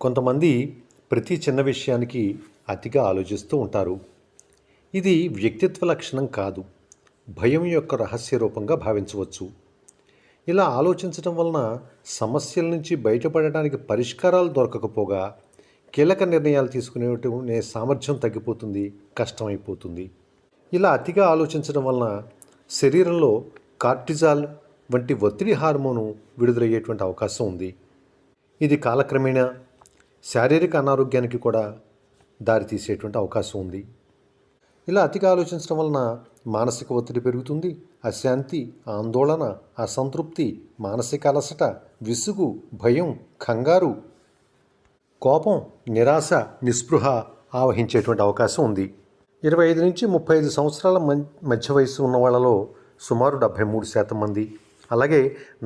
కొంతమంది ప్రతి చిన్న విషయానికి అతిగా ఆలోచిస్తూ ఉంటారు. ఇది వ్యక్తిత్వ లక్షణం కాదు, భయం యొక్క రహస్య రూపంగా భావించవచ్చు. ఇలా ఆలోచించడం వలన సమస్యల నుంచి బయటపడటానికి పరిష్కారాలు దొరకకపోగా కీలక నిర్ణయాలు తీసుకునే సామర్థ్యం తగ్గిపోతుంది, కష్టమైపోతుంది. ఇలా అతిగా ఆలోచించడం వలన శరీరంలో కార్టిజాల్ వంటి ఒత్తిడి హార్మోను విడుదలయ్యేటువంటి అవకాశం ఉంది. ఇది కాలక్రమేణా శారీరక అనారోగ్యానికి కూడా దారితీసేటువంటి అవకాశం ఉంది. ఇలా అతిగా ఆలోచించడం వలన మానసిక ఒత్తిడి పెరుగుతుంది. అశాంతి, ఆందోళన, అసంతృప్తి, మానసిక అలసట, విసుగు, భయం, కంగారు, కోపం, నిరాశ, నిస్పృహ ఆవహించేటువంటి అవకాశం ఉంది. 25 నుంచి 35 సంవత్సరాల మధ్య వయసు ఉన్న వాళ్ళలో సుమారు 73% మంది, అలాగే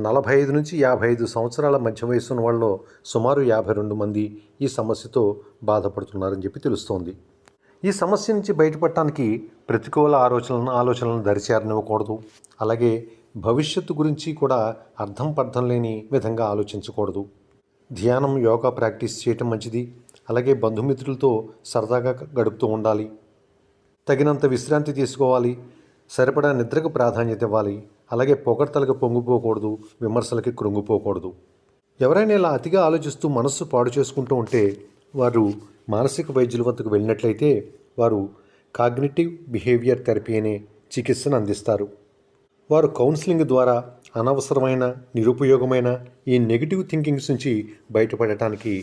45 నుంచి 55 సంవత్సరాల మధ్య వయసు ఉన్న వాళ్ళలో సుమారు 52 మంది ఈ సమస్యతో బాధపడుతున్నారని చెప్పి తెలుస్తోంది. ఈ సమస్య నుంచి బయటపడటానికి ప్రతికూల ఆలోచనలను దరిచేరనివ్వకూడదు. అలాగే భవిష్యత్తు గురించి కూడా అర్థం లేని విధంగా ఆలోచించకూడదు. ధ్యానం, యోగా ప్రాక్టీస్ చేయటం మంచిది. అలాగే బంధుమిత్రులతో సరదాగా గడుపుతూ ఉండాలి. తగినంత విశ్రాంతి తీసుకోవాలి. సరిపడా నిద్రకు ప్రాధాన్యత ఇవ్వాలి. అలాగే పొగడ్తలకు పొంగిపోకూడదు, విమర్శలకి కృంగిపోకూడదు. ఎవరైనా ఇలా అతిగా ఆలోచిస్తూ మనస్సు పాడు చేసుకుంటూ ఉంటే వారు మానసిక వైద్యుల వద్దకు వెళ్ళినట్లయితే వారు కాగ్నిటివ్ బిహేవియర్ థెరపీ అనే చికిత్సను అందిస్తారు. వారు కౌన్సిలింగ్ ద్వారా అనవసరమైన, నిరుపయోగమైన ఈ నెగిటివ్ థింకింగ్స్ నుంచి బయటపడటానికి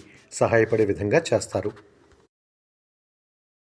సహాయపడే విధంగా చేస్తారు.